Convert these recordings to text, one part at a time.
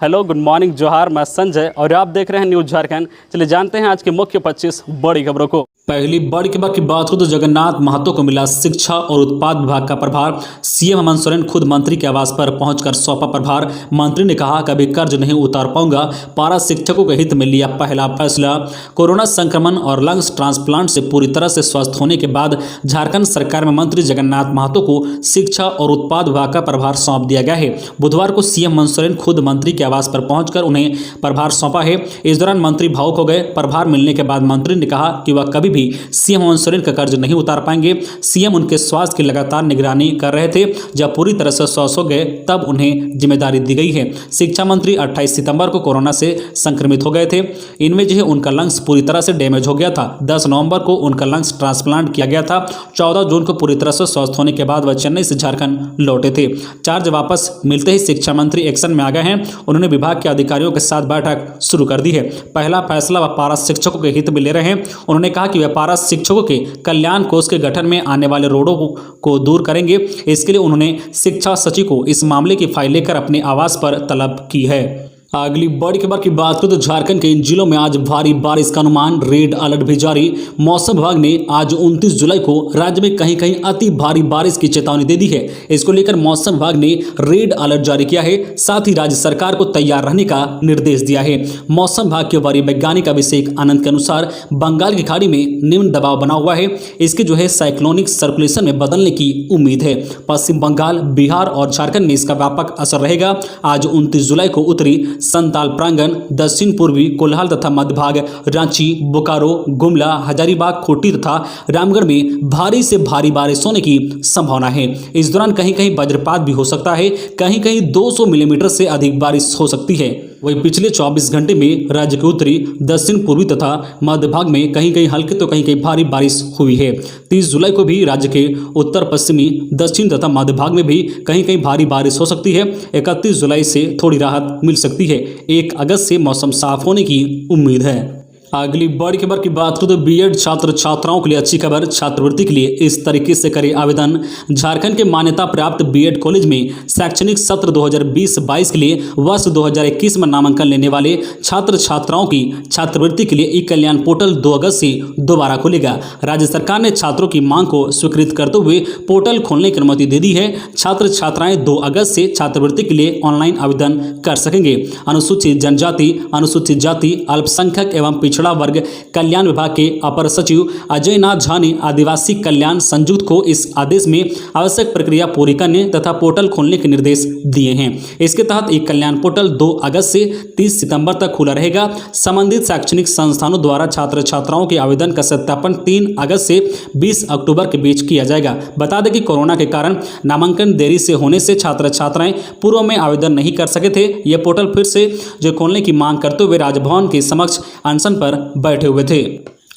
Hello, good morning, जोहार। मैं संजय और आप देख रहे हैं न्यूज़ झारखंड। चलिए जानते हैं आज की मुख्य 25 बड़ी खबरों को। पहली बड़ी खबर की बात हो तो जगन्नाथ महतो को मिला शिक्षा और उत्पाद विभाग का प्रभार। सीएम हेमंत सोरेन खुद मंत्री के आवास पर पहुंचकर सौंपा प्रभार। मंत्री ने कहा, कभी कर्ज नहीं उतार पाऊंगा, पारा शिक्षकों के हित में लिया पहला फैसला। कोरोना संक्रमण और लंग्स ट्रांसप्लांट से पूरी तरह से स्वस्थ होने के बाद झारखंड सरकार में मंत्री जगन्नाथ महतो को शिक्षा और उत्पाद विभाग का प्रभार सौंप दिया गया है। बुधवार को सीएम हेमंत सोरेन खुद मंत्री के आवास पर पहुंचकर उन्हें प्रभार सौंपा है। इस दौरान मंत्री भावुक हो गए। प्रभार मिलने के बाद मंत्री ने कहा कि वह कभी भी सीएम हेमंत सोरेन का कर्ज नहीं उतार पाएंगे। सीएम उनके स्वास्थ्य की लगातार निगरानी कर रहे थे। जब पूरी तरह से स्वस्थ हो गए तब उन्हें जिम्मेदारी दी गई है। शिक्षा मंत्री 28 सितंबर को कोरोना से संक्रमित हो गए थे। इनमें जो है उनका लंग्स पूरी तरह से डैमेज हो गया था। 10 नवंबर को उनका लंग्स ट्रांसप्लांट किया गया था। 14 जून को पूरी तरह से स्वस्थ होने के बाद वह चेन्नई से झारखंड लौटे थे। चार्ज वापस मिलते ही शिक्षा मंत्री एक्शन में आ गए हैं। उन्होंने विभाग के अधिकारियों के साथ बैठक शुरू कर दी है। पहला फैसला वह पारा शिक्षकों के हित में ले रहे हैं। उन्होंने कहा कि वह पारा शिक्षकों के कल्याण कोष के गठन में आने वाले रोड़ों को दूर करेंगे। इसके लिए उन्होंने शिक्षा सचिव को इस मामले की फाइल लेकर अपने आवास पर तलब की है। अगली बड़ी खबर की बात करें तो झारखंड के इन जिलों में आज भारी बारिश का अनुमान, रेड अलर्ट भी जारी। मौसम विभाग ने आज 29 जुलाई को राज्य में कहीं कहीं अति भारी बारिश की चेतावनी दे दी है। इसको लेकर मौसम विभाग ने रेड अलर्ट जारी किया है। साथ ही राज्य सरकार को तैयार रहने का निर्देश दिया है। मौसम विभाग के वरीय वैज्ञानिक अभिषेक आनंद के अनुसार बंगाल की खाड़ी में निम्न दबाव बना हुआ है। इसके जो है साइक्लोनिक सर्कुलेशन में बदलने की उम्मीद है। पश्चिम बंगाल, बिहार और झारखंड में इसका व्यापक असर रहेगा। आज 29 जुलाई को उत्तरी संताल प्रांगण, दक्षिण पूर्वी कोल्हार तथा मध्य भाग, रांची, बोकारो, गुमला, हजारीबाग, खूंटी तथा रामगढ़ में भारी से भारी बारिश होने की संभावना है। इस दौरान कहीं कहीं वज्रपात भी हो सकता है। कहीं कहीं 200 मिलीमीटर से अधिक बारिश हो सकती है। वहीं पिछले 24 घंटे में राज्य के उत्तरी, दक्षिण पूर्वी तथा मध्य भाग में कहीं कहीं हल्की तो कहीं कहीं भारी बारिश हुई है। 30 जुलाई को भी राज्य के उत्तर पश्चिमी, दक्षिण तथा मध्य भाग में भी कहीं कहीं भारी बारिश हो सकती है। 31 जुलाई से थोड़ी राहत मिल सकती है। 1 अगस्त से मौसम साफ होने की उम्मीद है। अगली बड़ी खबर की बात करें तो बीएड छात्र छात्राओं के लिए अच्छी खबर। छात्रवृत्ति के लिए इस तरीके से करें आवेदन। झारखंड के मान्यता प्राप्त बीएड कॉलेज में शैक्षणिक सत्र 2020-22 के लिए वर्ष 2021 में नामांकन लेने वाले छात्र छात्राओं की छात्रवृत्ति के लिए ई कल्याण पोर्टल 2 अगस्त से दोबारा खुलेगा। राज्य सरकार ने छात्रों की मांग को स्वीकृत करते हुए पोर्टल खोलने की अनुमति दे दी है। छात्र छात्राएं 2 अगस्त से छात्रवृत्ति के लिए ऑनलाइन आवेदन कर सकेंगे। अनुसूचित जनजाति, अनुसूचित जाति, अल्पसंख्यक एवं पिछड़ा वर्ग कल्याण विभाग के अपर सचिव अजय नाथ झा ने आदिवासी कल्याण संयुक्त को इस आदेश में आवश्यक प्रक्रिया पूरी करने तथा पोर्टल खोलने के निर्देश दिए हैं। इसके तहत एक कल्याण पोर्टल 2 अगस्त से 30 सितंबर तक खुला रहेगा। संबंधित शैक्षणिक संस्थानों द्वारा छात्र छात्राओं के आवेदन का सत्यापन 3 अगस्त से 20 अक्टूबर के बीच किया जाएगा। बता दें कि कोरोना के कारण नामांकन देरी से होने से छात्र छात्राएं पूर्व में आवेदन नहीं कर सके थे। यह पोर्टल फिर से जो खोलने की मांग करते हुए राजभवन के समक्ष अनशन पर बैठे हुए थे।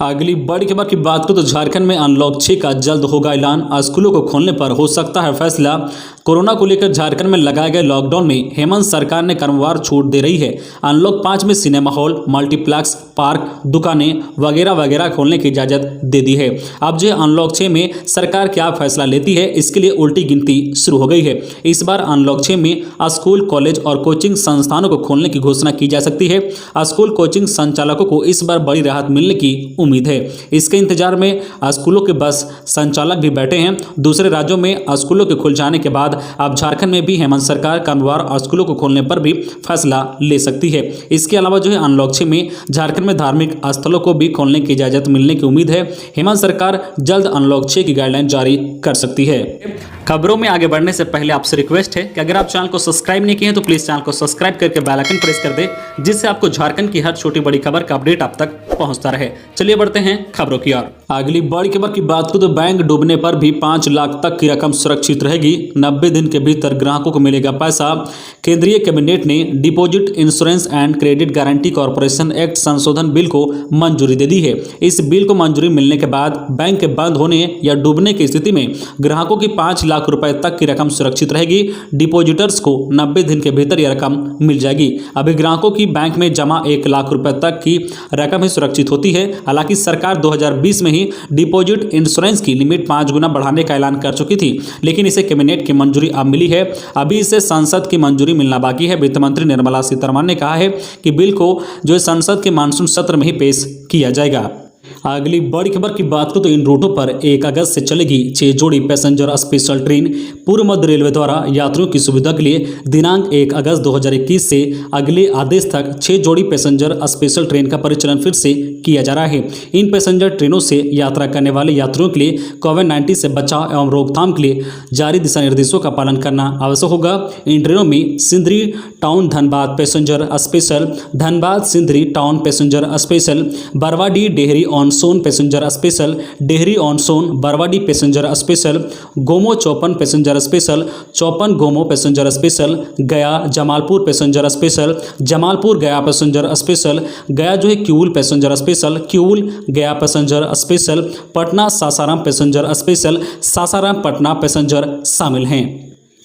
अगली बड़ी खबर की बात करें तो झारखंड में अनलॉक 6 का जल्द होगा ऐलान। स्कूलों को खोलने पर हो सकता है फैसला। कोरोना को लेकर झारखंड में लगाए गए लॉकडाउन में हेमंत सरकार ने क्रमवार छूट दे रही है। अनलॉक 5 में सिनेमा हॉल, मल्टीप्लेक्स, पार्क, दुकानें वगैरह वगैरह खोलने की इजाजत दे दी है। अब जो अनलॉक 6 में सरकार क्या फैसला लेती है, इसके लिए उल्टी गिनती शुरू हो गई है। इस बार अनलॉक 6 में स्कूल, कॉलेज और कोचिंग संस्थानों को खोलने की घोषणा की जा सकती है। स्कूल कोचिंग संचालकों को इस बार बड़ी राहत मिलने की उम्मीद है। इसके इंतजार में स्कूलों के बस संचालक भी बैठे हैं। दूसरे राज्यों में स्कूलों के खुल जाने के बाद अब झारखंड में भी हेमंत सरकार क्रमवार स्कूलों को खोलने पर भी फैसला ले सकती है। इसके अलावा जो है अनलॉक 6 में झारखंड में धार्मिक स्थलों को भी खोलने की इजाजत मिलने की उम्मीद है। हेमंत सरकार जल्द अनलॉक 6 की गाइडलाइन जारी कर सकती है। खबरों में आगे बढ़ने से पहले आपसे रिक्वेस्ट है कि अगर आप चैनल को सब्सक्राइब नहीं किए हैं तो प्लीज चैनल को सब्सक्राइब करके बेल आइकन प्रेस कर दे, जिससे आपको झारखंड की हर छोटी बड़ी खबर का अपडेट आप तक पहुंचता रहे। चलिए बढ़ते हैं खबरों की ओर। अगली बड़ी खबर की बात करें तो बैंक डूबने पर भी 5 लाख तक की रकम सुरक्षित रहेगी। 90 दिन के भीतर ग्राहकों को मिलेगा पैसा। केंद्रीय कैबिनेट ने deposit insurance and credit guarantee corporation act संशोधन बिल को मंजूरी दे दी है। इस बिल को मंजूरी मिलने के बाद बैंक के बंद होने या डूबने की स्थिति में ग्राहकों की 5 लाख लाख रुपए तक की रकम सुरक्षित रहेगी। डिपॉजिटर्स को 90 दिन के भीतर यह रकम मिल जाएगी। अभी ग्राहकों की बैंक में जमा 1 लाख रुपए तक की रकम ही सुरक्षित होती है। हालांकि सरकार 2020 में ही डिपॉजिट इंश्योरेंस की लिमिट 5 गुना बढ़ाने का ऐलान कर चुकी थी, लेकिन इसे कैबिनेट की मंजूरी अब मिली है। अभी इसे संसद की मंजूरी मिलना बाकी है। वित्त मंत्री निर्मला सीतारमण ने कहा है कि बिल को जो है संसद के मानसून सत्र में ही पेश किया जाएगा। अगली बड़ी खबर की बात करें तो इन रूटों पर 1 अगस्त से चलेगी 6 जोड़ी पैसेंजर स्पेशल ट्रेन। पूर्व मध्य रेलवे द्वारा यात्रियों की सुविधा के लिए दिनांक 1 अगस्त 2021 से अगले आदेश तक 6 जोड़ी पैसेंजर स्पेशल ट्रेन का परिचालन फिर से किया जा रहा है। इन पैसेंजर ट्रेनों से यात्रा करने वाले यात्रियों के लिए कोविड-19 से बचाव एवं रोकथाम के लिए जारी दिशा निर्देशों का पालन करना आवश्यक होगा। इन ट्रेनों में Sindri town Dhanbad passenger special, Dhanbad Sindri town passenger special, Barwadih Dehri on Sone passenger special, Dehri on Sone Barwadih passenger special, Gomoh Chopan passenger special, चौपन गोमो पैसेंजर स्पेशल, गया जमालपुर पैसेंजर स्पेशल, जमालपुर गया पैसेंजर स्पेशल, गया जो है क्यूल पैसेंजर स्पेशल, क्यूल गया passenger special, Patna Sasaram passenger special, Sasaram Patna passenger शामिल हैं।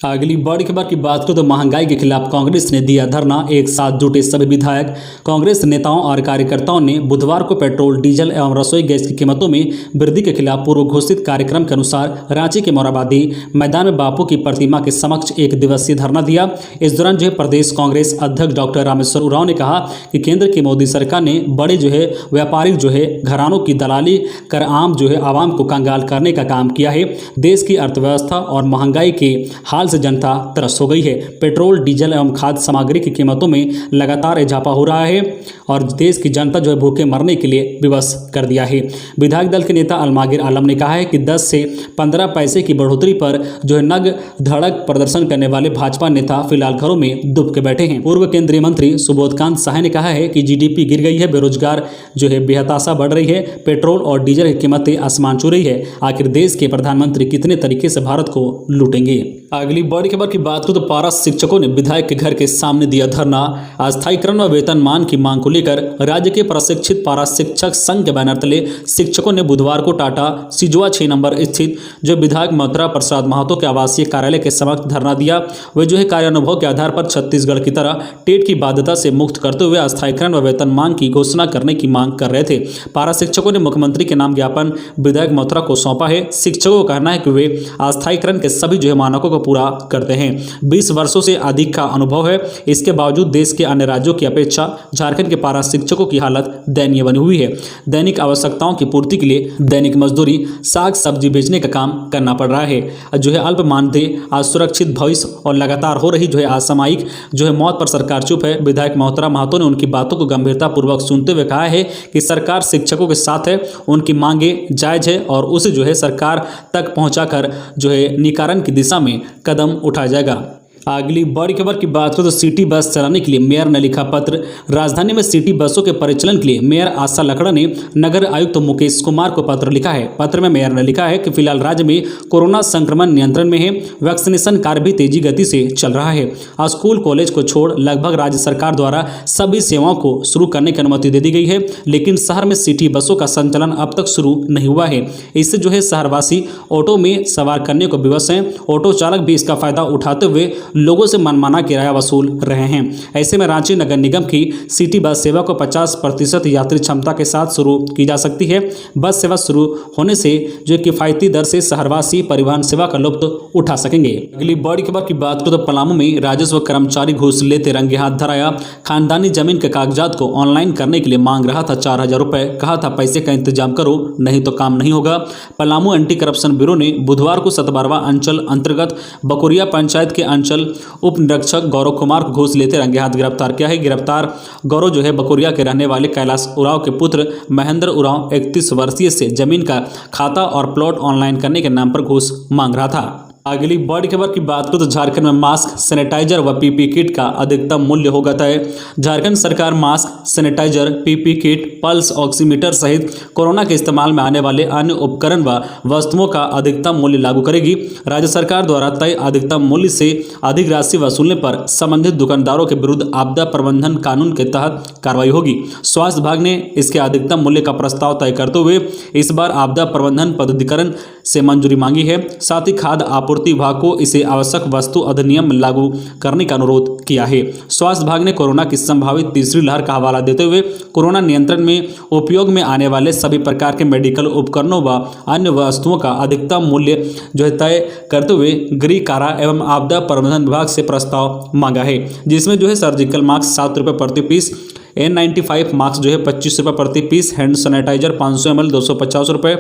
अगली बड़ी खबर की बात करें तो महंगाई के खिलाफ कांग्रेस ने दिया धरना। एक साथ जुटे सभी विधायक। कांग्रेस नेताओं और कार्यकर्ताओं ने बुधवार को पेट्रोल, डीजल एवं रसोई गैस की कीमतों में वृद्धि के खिलाफ पूर्व घोषित कार्यक्रम के अनुसार रांची के मोराबादी मैदान में बापू की प्रतिमा के समक्ष 1 दिवसीय धरना दिया। इस दौरान जो है प्रदेश कांग्रेस अध्यक्ष डॉक्टर रामेश्वर उरांव ने कहा कि केंद्र की मोदी सरकार ने बड़े जो है व्यापारिक जो है घरानों की दलाली कर आम जो है आवाम को कंगाल करने का काम किया है। देश की अर्थव्यवस्था और महंगाई के हाल से जनता त्रस्त हो गई है। पेट्रोल, डीजल एवं खाद्य सामग्री की कीमतों में लगातार इजाफा हो रहा है और देश की जनता जो है भूखे मरने के लिए विवश कर दिया है। विधायक दल के नेता अलमागिर आलम ने कहा है कि 10 से 15 पैसे की बढ़ोतरी पर जो है नग धड़क प्रदर्शन करने वाले भाजपा नेता फिलहाल घरों में दुब के बैठे हैं। पूर्व केंद्रीय मंत्री सुबोधकांत सहाय ने कहा है कि जीडीपी गिर गई है, बेरोजगार जो है बेहताशा बढ़ रही है, पेट्रोल और डीजल की कीमतें आसमान छू रही है। आखिर देश के प्रधानमंत्री कितने तरीके से भारत को लूटेंगे। अगली बड़ी खबर की बात करें तो पारा शिक्षकों ने विधायक के घर के सामने दिया धरना। अस्थायीकरण व वेतनमान की मांग को लेकर राज्य के प्रशिक्षित पारा शिक्षक संघ के बैनर तले शिक्षकों ने बुधवार को टाटा सिजुआ 6 नंबर स्थित जो विधायक मथुरा प्रसाद महतो के आवासीय कार्यालय के समक्ष धरना दिया। वे जो है कार्यानुभव के आधार पर छत्तीसगढ़ की तरह टेट की बाध्यता से मुक्त करते हुए अस्थायीकरण व वेतनमान की घोषणा करने की मांग कर रहे थे। पारा शिक्षकों ने मुख्यमंत्री के नाम ज्ञापन विधायक मथुरा को सौंपा है। शिक्षकों का कहना है कि वे अस्थायीकरण के सभी जो है मानकों को पूरा करते हैं। 20 वर्षों से अधिक का अनुभव है। इसके बावजूद देश के अन्य राज्यों की अपेक्षा झारखंड के पारा शिक्षकों की हालत दयनीय बनी हुई है। दैनिक आवश्यकताओं की पूर्ति के लिए दैनिक मजदूरी, साग सब्जी बेचने का काम करना पड़ रहा है। जो है अल्प मानदेय, असुरक्षित भविष्य और लगातार हो रही जो है असामयिक जो है मौत पर सरकार चुप है। विधायक मथुरा महतो ने उनकी बातों को गंभीरतापूर्वक सुनते हुए कहा है कि सरकार शिक्षकों के साथ है, उनकी मांगे जायज है और उसे जो है सरकार तक पहुंचाकर जो है निकारण की दिशा में कदम उठाया जाएगा। अगली बड़ी खबर की बात करें तो सिटी बस चलाने के लिए मेयर ने लिखा पत्र। राजधानी में सिटी बसों के परिचालन के लिए मेयर आशा लकड़ा ने नगर आयुक्त तो मुकेश कुमार को पत्र लिखा है। पत्र में मेयर ने लिखा है कि फिलहाल राज्य में कोरोना संक्रमण नियंत्रण में है। वैक्सीनेशन कार्य भी तेजी गति से चल रहा है। स्कूल कॉलेज को छोड़ लगभग राज्य सरकार द्वारा सभी सेवाओं को शुरू करने की अनुमति दे दी गई है, लेकिन शहर में सिटी बसों का संचालन अब तक शुरू नहीं हुआ है। इससे जो है शहरवासी ऑटो में सवार करने को विवश हैं। ऑटो चालक भी इसका फायदा उठाते हुए लोगों से मनमाना किराया वसूल रहे हैं। ऐसे में रांची नगर निगम की सिटी बस सेवा को 50% यात्री क्षमता के साथ शुरू की जा सकती है। बस सेवा शुरू होने से जो किफायती दर से शहरवासी परिवहन सेवा का लुत्फ उठा सकेंगे। अगली बड़ी खबर की बात करें तो पलामू में राजस्व कर्मचारी घूस लेते रंगे हाथ धराया। खानदानी जमीन के कागजात को ऑनलाइन करने के लिए मांग रहा था 4000 रुपए। कहा था पैसे का इंतजाम करो, नहीं तो काम नहीं होगा। पलामू एंटी करप्शन ब्यूरो ने बुधवार को 17वां अंचल अंतर्गत बकोरिया पंचायत के अंचल उप निरीक्षक गौरव कुमार को घूस लेते रंगे हाथ गिरफ्तार किया है। गिरफ्तार गौरव जो है बकोरिया के रहने वाले कैलाश उरांव के पुत्र महेंद्र उरांव 31 वर्षीय से जमीन का खाता और प्लॉट ऑनलाइन करने के नाम पर घूस मांग रहा था। अगली बड़ी खबर की बात करें तो झारखंड में मास्क, सैनिटाइजर व पीपी किट का अधिकतम मूल्य होगा तय। झारखंड सरकार mask, sanitiser, PP kit, pulse oximeter सहित कोरोना के इस्तेमाल में आने वाले अन्य उपकरण व वस्तुओं का अधिकतम मूल्य लागू करेगी। राज्य सरकार द्वारा तय अधिकतम मूल्य से अधिक राशि वसूलने पर संबंधित दुकानदारों के विरुद्ध आपदा प्रबंधन कानून के तहत कार्रवाई होगी। स्वास्थ्य विभाग ने इसके अधिकतम मूल्य का प्रस्ताव तय करते हुए इस बार आपदा प्रबंधन पदाधिकरण से मंजूरी मांगी है। साथ ही खाद्य आपूर्ति आपूर्ति विभाग को इसे आवश्यक वस्तु अधिनियम लागू करने का अनुरोध किया है। स्वास्थ्य विभाग ने कोरोना की संभावित तीसरी लहर का हवाला देते हुए कोरोना नियंत्रण में उपयोग में आने वाले सभी प्रकार के मेडिकल उपकरणों व अन्य वस्तुओं का अधिकतम मूल्य तय करते हुए गृह, कारा एवं आपदा प्रबंधन विभाग से प्रस्ताव मांगा है, जिसमें सर्जिकल मास्क 7 रुपये प्रति पीस, N95 मास्क 25 रुपये प्रति पीस, हैंड सैनिटाइजर 500 ml 250 रुपये,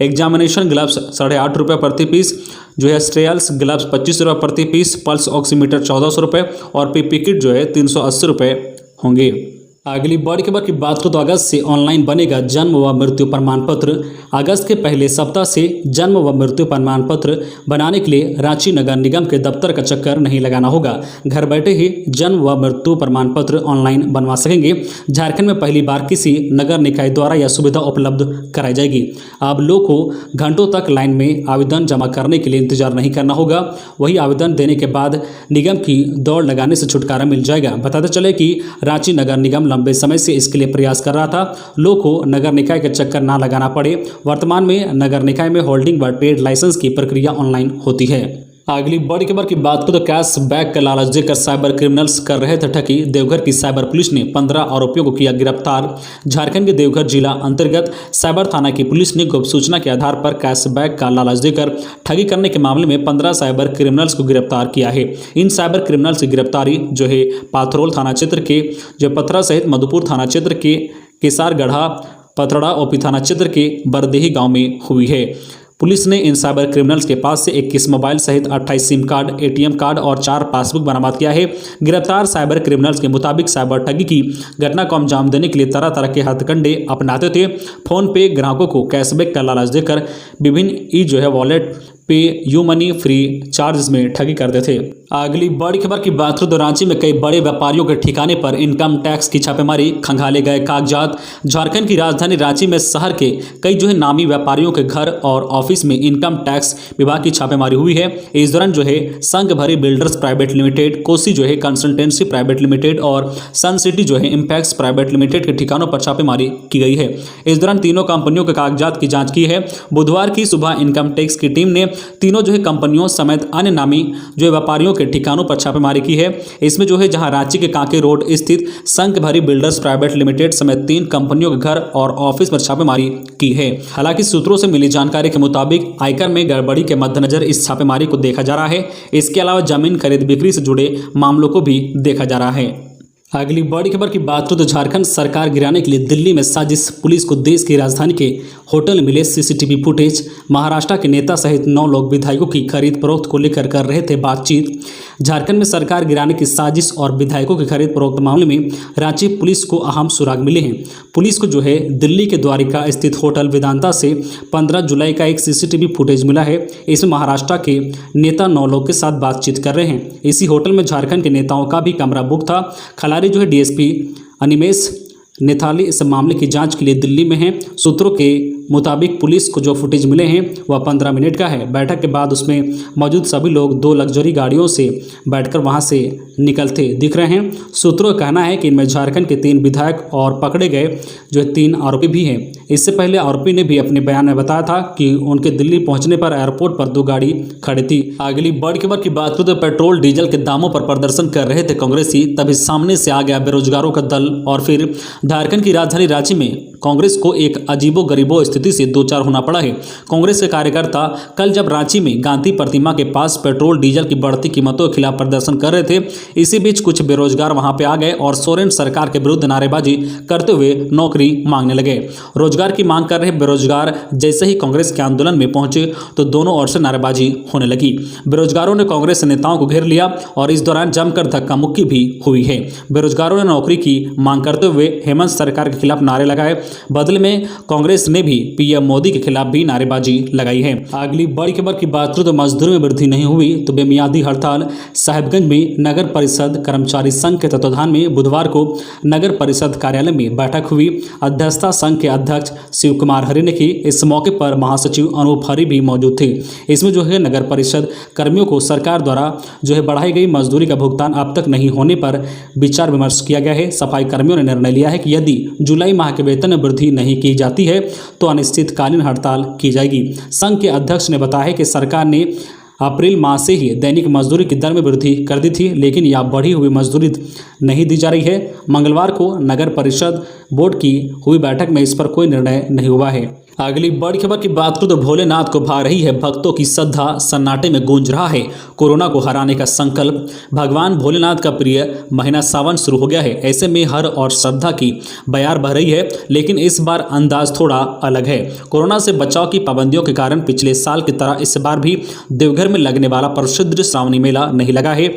एग्जामिनेशन ग्लव्स 8.5 रुपये प्रति पीस, स्टेरल्स ग्लव्स 25 रुपये प्रति पीस, पल्स ऑक्सीमीटर 1400 रुपये और पीपी किट 380 रुपये होंगे। अगली बड़ी खबर की बात करें तो अगस्त से ऑनलाइन बनेगा जन्म व मृत्यु प्रमाण पत्र। अगस्त के पहले सप्ताह से जन्म व मृत्यु प्रमाण पत्र बनाने के लिए रांची नगर निगम के दफ्तर का चक्कर नहीं लगाना होगा। घर बैठे ही जन्म व मृत्यु प्रमाण पत्र ऑनलाइन बनवा सकेंगे। झारखंड में पहली बार किसी नगर निकाय द्वारा यह सुविधा उपलब्ध कराई जाएगी। अब लोग को घंटों तक लाइन में आवेदन जमा करने के लिए इंतजार नहीं करना होगा। वही आवेदन देने के बाद निगम की दौड़ लगाने से छुटकारा मिल जाएगा। बताते चले कि रांची नगर निगम लंबे समय से इसके लिए प्रयास कर रहा था, लोग को नगर निकाय के चक्कर ना लगाना पड़े। वर्तमान में नगर निकाय में होल्डिंग व ट्रेड लाइसेंस की प्रक्रिया ऑनलाइन होती है। अगली बड़ी खबर की बात करें तो कैश बैक का लालच देकर साइबर क्रिमिनल्स कर रहे थे ठगी। देवघर की साइबर पुलिस ने 15 आरोपियों को किया गिरफ्तार। झारखंड के देवघर जिला अंतर्गत साइबर थाना की पुलिस ने गुप्त सूचना के आधार पर कैश बैक का लालच देकर ठगी करने के मामले में 15 साइबर क्रिमिनल्स को गिरफ्तार किया है। इन साइबर क्रिमिनल्स की गिरफ्तारी पाथरोल थाना क्षेत्र के पथरा सहित मधुपुर थाना क्षेत्र के केसारगढ़ा, पथरड़ा ओपी थाना क्षेत्र के बरदेही गाँव में हुई है। पुलिस ने इन साइबर क्रिमिनल्स के पास से 21 मोबाइल सहित 28 सिम कार्ड, ATM कार्ड और 4 पासबुक बरामद किया है। गिरफ्तार साइबर क्रिमिनल्स के मुताबिक साइबर ठगी की घटना को अंजाम देने के लिए तरह तरह के हथकंडे अपनाते थे। फोन पे ग्राहकों को कैशबैक का लालच देकर विभिन्न वॉलेट पे यू मनी फ्री चार्ज में ठगी करते थे। अगली बड़ी खबर की बात करें तो रांची में कई बड़े व्यापारियों के ठिकाने पर इनकम टैक्स की छापेमारी, खंगाले गए कागजात। झारखंड की राजधानी रांची में शहर के कई नामी व्यापारियों के घर और ऑफिस में इनकम टैक्स विभाग की छापेमारी हुई है। इस दौरान संघ भरी builders private limited, Kosi consultancy private limited और सन सिटी इम्पैक्स प्राइवेट लिमिटेड के ठिकानों पर छापेमारी की गई है। इस दौरान तीनों कंपनियों के कागजात की जाँच की है। बुधवार की सुबह इनकम टैक्स की टीम ने तीनों कंपनियों समेत अन्य नामी व्यापारियों के ठिकानों पर छापेमारी की है। इसमें जहां रांची के कांके रोड स्थित संघ भरी बिल्डर्स प्राइवेट लिमिटेड समेत 3 कंपनियों के घर और ऑफिस पर छापेमारी की है। हालांकि सूत्रों से मिली जानकारी के मुताबिक आयकर में गड़बड़ी के मद्देनजर इस छापेमारी को देखा जा रहा है। इसके अलावा जमीन खरीद बिक्री से जुड़े मामलों को भी देखा जा रहा है। अगली बड़ी खबर की बात करें तो झारखंड सरकार गिराने के लिए दिल्ली में साजिश। पुलिस को देश की राजधानी के होटल मिले सीसीटीवी फुटेज। महाराष्ट्र के नेता सहित 9 लोग विधायकों की खरीद फरोख्त को लेकर कर रहे थे बातचीत। झारखंड में सरकार गिराने की साजिश और विधायकों की खरीद फरोख्त मामले में रांची पुलिस को अहम सुराग मिले हैं। पुलिस को दिल्ली के द्वारिका स्थित होटल वेदांता से 15 जुलाई का एक सीसीटीवी फुटेज मिला है। इसमें महाराष्ट्र के नेता 9 लोग के साथ बातचीत कर रहे हैं। इसी होटल में झारखंड के नेताओं का भी कमरा बुक था। खलारी डीएसपी अनिमेश नेथाली इस मामले की जांच के लिए दिल्ली में हैं। सूत्रों के मुताबिक पुलिस को जो फुटेज मिले हैं वह 15 मिनट का है। बैठक के बाद उसमें मौजूद सभी लोग 2 लग्जरी गाड़ियों से बैठकर वहां से निकलते दिख रहे हैं। सूत्रों का कहना है कि इनमें झारखंड के 3 विधायक और पकड़े गए 3 आरोपी भी हैं। इससे पहले आरोपी ने भी अपने बयान में बताया था कि उनके दिल्ली पहुंचने पर एयरपोर्ट पर 2 गाड़ी खड़ी थी। अगली बड़ी खबर की बात करें तो पेट्रोल डीजल के दामों पर प्रदर्शन कर रहे थे कांग्रेसी, तभी सामने से आ गया बेरोजगारों का दल और फिर झारखंड की राजधानी रांची में कांग्रेस को एक अजीबो गरीबो स्थिति से दो चार होना पड़ा है। कांग्रेस के कार्यकर्ता कल जब रांची में गांधी प्रतिमा के पास पेट्रोल डीजल की बढ़ती कीमतों के खिलाफ प्रदर्शन कर रहे थे, इसी बीच कुछ बेरोजगार वहां पे आ गए और सोरेन सरकार के विरुद्ध नारेबाजी करते हुए नौकरी मांगने लगे। रोजगार की मांग कर रहे बेरोजगार जैसे ही कांग्रेस के आंदोलन में पहुंचे तो दोनों ओर से नारेबाजी होने लगी। बेरोजगारों ने कांग्रेस नेताओं को घेर लिया और इस दौरान जमकर धक्का मुक्की भी हुई है। बेरोजगारों ने नौकरी की मांग करते हुए हेमंत सरकार के खिलाफ नारे लगाए। बदले में कांग्रेस ने भी पीएम मोदी के खिलाफ भी नारेबाजी लगाई है। अगली बड़ी खबर की बात करें तो मजदूरी में वृद्धि नहीं हुई तो बेमियादी हड़ताल। साहिबगंज में नगर परिषद कर्मचारी संघ के तत्वाधान में बुधवार को नगर परिषद कार्यालय में बैठक हुई। अध्यक्षता संघ के अध्यक्ष शिव कुमार हरि ने की। इस मौके पर महासचिव अनूप हरि भी मौजूद थे। इसमें नगर परिषद कर्मियों को सरकार द्वारा बढ़ाई गई मजदूरी का भुगतान अब तक नहीं होने पर विचार विमर्श किया गया है। सफाई कर्मियों ने निर्णय लिया है कि यदि जुलाई माह के वेतन में वृद्धि नहीं की जाती है तो अनिश्चितकालीन हड़ताल की जाएगी। संघ के अध्यक्ष ने बताया है कि सरकार ने अप्रैल माह से ही दैनिक मजदूरी की दर में वृद्धि कर दी थी, लेकिन यह बढ़ी हुई मजदूरी नहीं दी जा रही है। मंगलवार को नगर परिषद बोर्ड की हुई बैठक में इस पर कोई निर्णय नहीं हुआ है। अगली बड़ी खबर की बात करूं तो भोलेनाथ को भा रही है भक्तों की श्रद्धा, सन्नाटे में गूंज रहा है कोरोना को हराने का संकल्प। भगवान भोलेनाथ का प्रिय महीना सावन शुरू हो गया है। ऐसे में हर और श्रद्धा की बयार बह रही है, लेकिन इस बार अंदाज थोड़ा अलग है। कोरोना से बचाव की पाबंदियों के कारण पिछले साल की तरह इस बार भी देवघर में लगने वाला प्रसिद्ध श्रावणी मेला नहीं लगा है।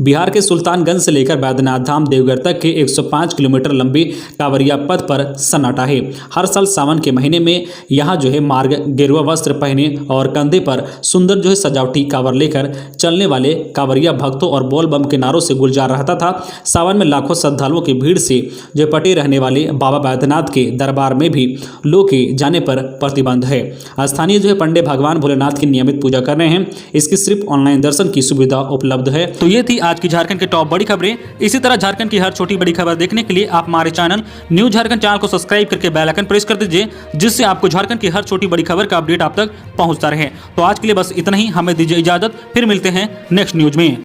बिहार के सुल्तानगंज से लेकर बैद्यनाथ धाम देवघर तक के 105 किलोमीटर लंबे कांवरिया पथ पर सन्नाटा है। हर साल सावन के महीने में यहाँ जो है मार्ग गेरुआ वस्त्र पहने और कंधे पर सुंदर जो है सजावटी कांवर लेकर चलने वाले कांवरिया भक्तों और बोल बम के नारों से गुलजार रहता था। सावन में लाखों श्रद्धालुओं की भीड़ से जो पटे रहने वाले बाबा बैद्यनाथ के दरबार में भी लोग के जाने पर प्रतिबंध है। स्थानीय जो है पंडे भगवान भोलेनाथ की नियमित पूजा कर रहे हैं। इसकी सिर्फ ऑनलाइन दर्शन की सुविधा उपलब्ध है। तो ये थी आज की झारखंड के टॉप बड़ी खबरें। इसी तरह झारखंड की हर छोटी बड़ी खबर देखने के लिए आप हमारे चैनल न्यूज झारखंड चैनल को सब्सक्राइब करके बेल आइकन प्रेस कर दीजिए, जिससे आपको झारखंड की हर छोटी बड़ी खबर का अपडेट आप तक पहुंचता रहे। तो आज के लिए बस इतना ही, हमें दीजिए इजाजत, फिर मिलते हैं नेक्स्ट न्यूज में।